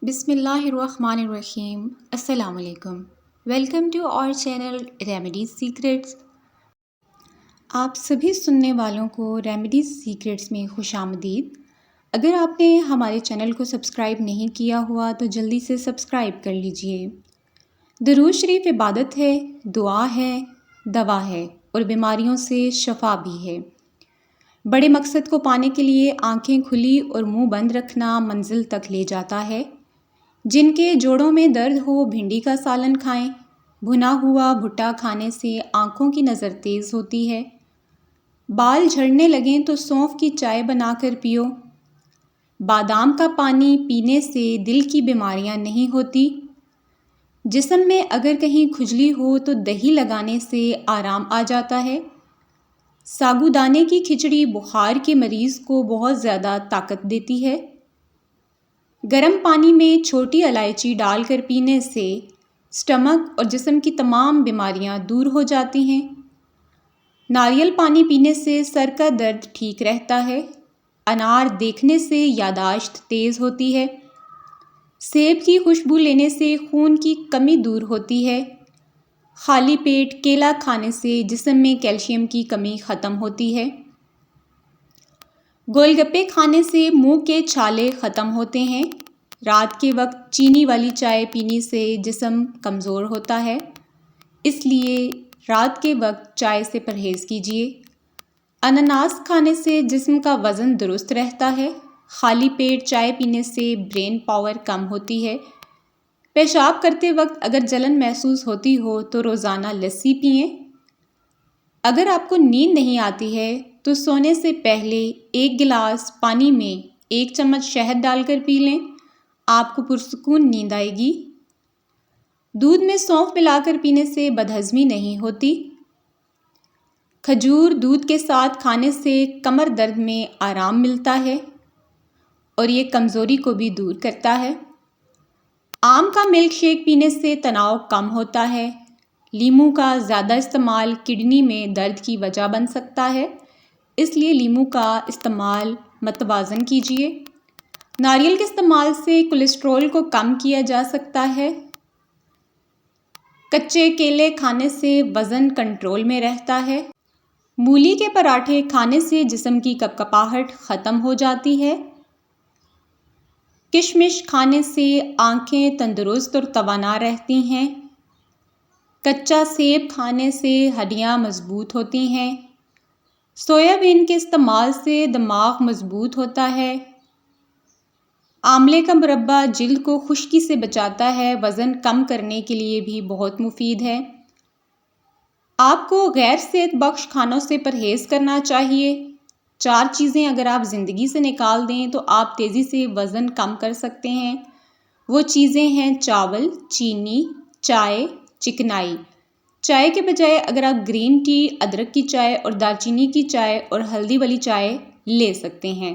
بسم اللہ الرحمن الرحیم۔ السلام علیکم۔ Welcome to our channel remedies secrets. آپ سبھی سننے والوں کو ریمیڈیز سیکرٹس میں خوش آمدید۔ اگر آپ نے ہمارے چینل کو سبسکرائب نہیں کیا ہوا تو جلدی سے سبسکرائب کر لیجئے۔ درود شریف عبادت ہے، دعا ہے، دوا ہے اور بیماریوں سے شفا بھی ہے۔ بڑے مقصد کو پانے کے لیے آنکھیں کھلی اور منہ بند رکھنا منزل تک لے جاتا ہے۔ جن کے جوڑوں میں درد ہو بھنڈی کا سالن کھائیں۔ بھنا ہوا بھٹا کھانے سے آنکھوں کی نظر تیز ہوتی ہے۔ بال جھڑنے لگیں تو سونف کی چائے بنا کر پیو۔ بادام کا پانی پینے سے دل کی بیماریاں نہیں ہوتی۔ جسم میں اگر کہیں کھجلی ہو تو دہی لگانے سے آرام آ جاتا ہے۔ ساگو دانے کی کھچڑی بخار کے مریض کو بہت زیادہ طاقت دیتی ہے۔ گرم پانی میں چھوٹی الائچی ڈال کر پینے سے سٹمک اور جسم کی تمام بیماریاں دور ہو جاتی ہیں۔ ناریل پانی پینے سے سر کا درد ٹھیک رہتا ہے۔ انار دیکھنے سے یادداشت تیز ہوتی ہے۔ سیب کی خوشبو لینے سے خون کی کمی دور ہوتی ہے۔ خالی پیٹ کیلا کھانے سے جسم میں کیلشیم کی کمی ختم ہوتی ہے۔ گول گپے کھانے سے منہ کے چھالے ختم ہوتے ہیں۔ رات کے وقت چینی والی چائے پینے سے جسم کمزور ہوتا ہے، اس لیے رات کے وقت چائے سے پرہیز کیجیے۔ انناس کھانے سے جسم کا وزن درست رہتا ہے۔ خالی پیٹ چائے پینے سے برین پاور کم ہوتی ہے۔ پیشاب کرتے وقت اگر جلن محسوس ہوتی ہو تو روزانہ لسی پئیں۔ اگر آپ کو نیند نہیں آتی ہے تو سونے سے پہلے 1 گلاس پانی میں 1 چمچ شہد ڈال کر پی لیں، آپ کو پرسکون نیند آئے گی۔ دودھ میں سونف ملا کر پینے سے بدہضمی نہیں ہوتی۔ کھجور دودھ کے ساتھ کھانے سے کمر درد میں آرام ملتا ہے اور یہ کمزوری کو بھی دور کرتا ہے۔ آم کا ملک شیک پینے سے تناؤ کم ہوتا ہے۔ لیموں کا زیادہ استعمال کڈنی میں درد کی وجہ بن سکتا ہے، اس لیے لیموں کا استعمال متوازن کیجیے۔ ناریل کے استعمال سے کولیسٹرول کو کم کیا جا سکتا ہے۔ کچے کیلے کھانے سے وزن کنٹرول میں رہتا ہے۔ مولی کے پراٹھے کھانے سے جسم کی کپکپاہٹ ختم ہو جاتی ہے۔ کشمش کھانے سے آنکھیں تندرست اور توانا رہتی ہیں۔ کچا سیب کھانے سے ہڈیاں مضبوط ہوتی ہیں۔ سویابین کے استعمال سے دماغ مضبوط ہوتا ہے۔ آملے کا مربہ جلد کو خشکی سے بچاتا ہے، وزن کم کرنے کے لیے بھی بہت مفید ہے۔ آپ کو غیر صحت بخش کھانوں سے پرہیز کرنا چاہیے۔ 4 چیزیں اگر آپ زندگی سے نکال دیں تو آپ تیزی سے وزن کم کر سکتے ہیں۔ وہ چیزیں ہیں چاول، چینی، چائے، چکنائی۔ چائے کے بجائے اگر آپ گرین ٹی، ادرک کی چائے اور دارچینی کی چائے اور ہلدی والی چائے لے سکتے ہیں۔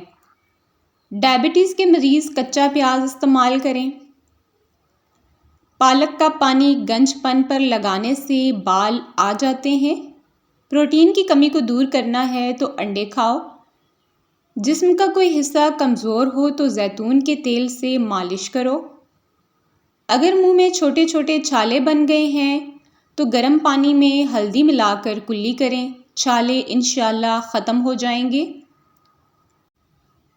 ڈائبٹیز کے مریض کچا پیاز استعمال کریں۔ پالک کا پانی گنج پن پر لگانے سے بال آ جاتے ہیں۔ پروٹین کی کمی کو دور کرنا ہے تو انڈے کھاؤ۔ جسم کا کوئی حصہ کمزور ہو تو زیتون کے تیل سے مالش کرو۔ اگر منہ میں چھوٹے چھوٹے چھالے بن گئے ہیں تو گرم پانی میں ہلدی ملا کر کلی کریں، چھالے انشاءاللہ ختم ہو جائیں گے۔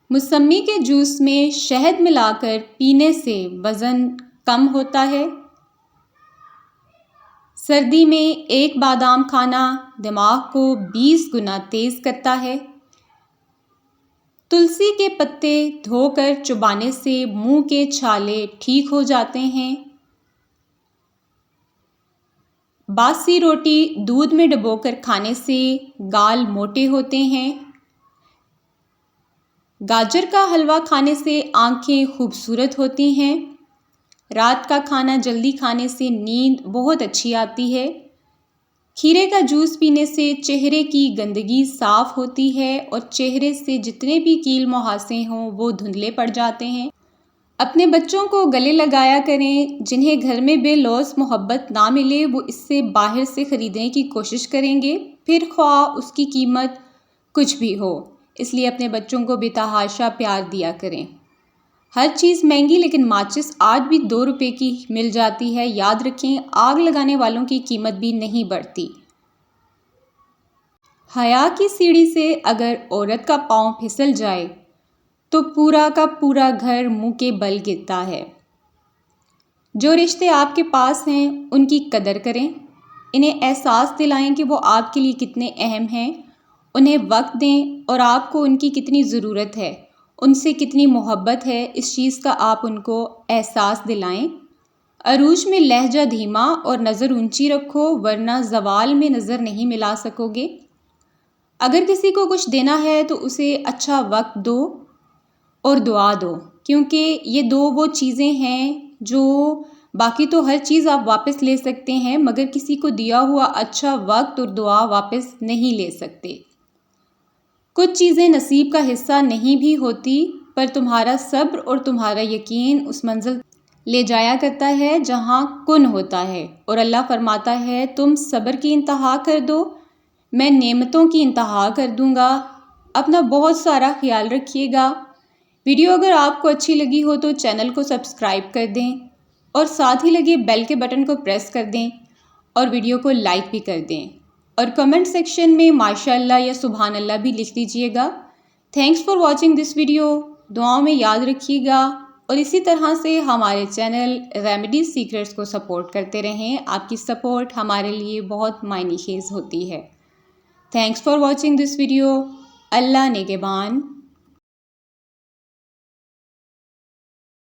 موسمی کے جوس میں شہد ملا کر پینے سے وزن کم ہوتا ہے۔ سردی میں 1 بادام کھانا دماغ کو 20 گنا تیز کرتا ہے۔ تلسی کے پتے دھو کر چبانے سے منہ کے چھالے ٹھیک ہو جاتے ہیں۔ باسی روٹی دودھ میں ڈبو کر کھانے سے گال موٹے ہوتے ہیں۔ گاجر کا حلوہ کھانے سے آنکھیں خوبصورت ہوتی ہیں۔ رات کا کھانا جلدی کھانے سے نیند بہت اچھی آتی ہے۔ کھیرے کا جوس پینے سے چہرے کی گندگی صاف ہوتی ہے اور چہرے سے جتنے بھی کیل مہاسے ہوں وہ دھندلے پڑ جاتے ہیں۔ اپنے بچوں کو گلے لگایا کریں۔ جنہیں گھر میں بے لوث محبت نہ ملے وہ اس سے باہر سے خریدنے کی کوشش کریں گے، پھر خواہ اس کی قیمت کچھ بھی ہو، اس لیے اپنے بچوں کو بے تحاشا پیار دیا کریں۔ ہر چیز مہنگی لیکن ماچس آج بھی 2 روپے کی مل جاتی ہے۔ یاد رکھیں، آگ لگانے والوں کی قیمت بھی نہیں بڑھتی۔ حیا کی سیڑھی سے اگر عورت کا پاؤں پھسل جائے تو پورا کا پورا گھر منہ کے بل گرتا ہے۔ جو رشتے آپ کے پاس ہیں ان کی قدر کریں، انہیں احساس دلائیں کہ وہ آپ کے لیے کتنے اہم ہیں، انہیں وقت دیں اور آپ کو ان کی کتنی ضرورت ہے، ان سے کتنی محبت ہے، اس چیز کا آپ ان کو احساس دلائیں۔ عروج میں لہجہ دھیما اور نظر اونچی رکھو ورنہ زوال میں نظر نہیں ملا سکو گے۔ اگر کسی کو کچھ دینا ہے تو اسے اچھا وقت دو اور دعا دو، کیونکہ یہ 2 وہ چیزیں ہیں جو باقی تو ہر چیز آپ واپس لے سکتے ہیں مگر کسی کو دیا ہوا اچھا وقت اور دعا واپس نہیں لے سکتے۔ کچھ چیزیں نصیب کا حصہ نہیں بھی ہوتی پر تمہارا صبر اور تمہارا یقین اس منزل لے جایا کرتا ہے جہاں کن ہوتا ہے، اور اللہ فرماتا ہے تم صبر کی انتہا کر دو، میں نعمتوں کی انتہا کر دوں گا۔ اپنا بہت سارا خیال رکھیے گا۔ ویڈیو اگر آپ کو اچھی لگی ہو تو چینل کو سبسکرائب کر دیں اور ساتھ ہی لگے بیل کے بٹن کو پریس کر دیں اور ویڈیو کو لائک بھی کر دیں، اور کمنٹ سیکشن میں ماشاءاللہ یا سبحان اللہ بھی لکھ دیجیے گا۔ Thanks for watching this video. دعاؤں میں یاد رکھیے گا اور اسی طرح سے ہمارے چینل ریمیڈیز سیکریٹس کو سپورٹ کرتے رہیں۔ آپ کی سپورٹ ہمارے لیے بہت معنی خیز ہوتی ہے۔ Thanks for watching this video. اللہ نگہبان۔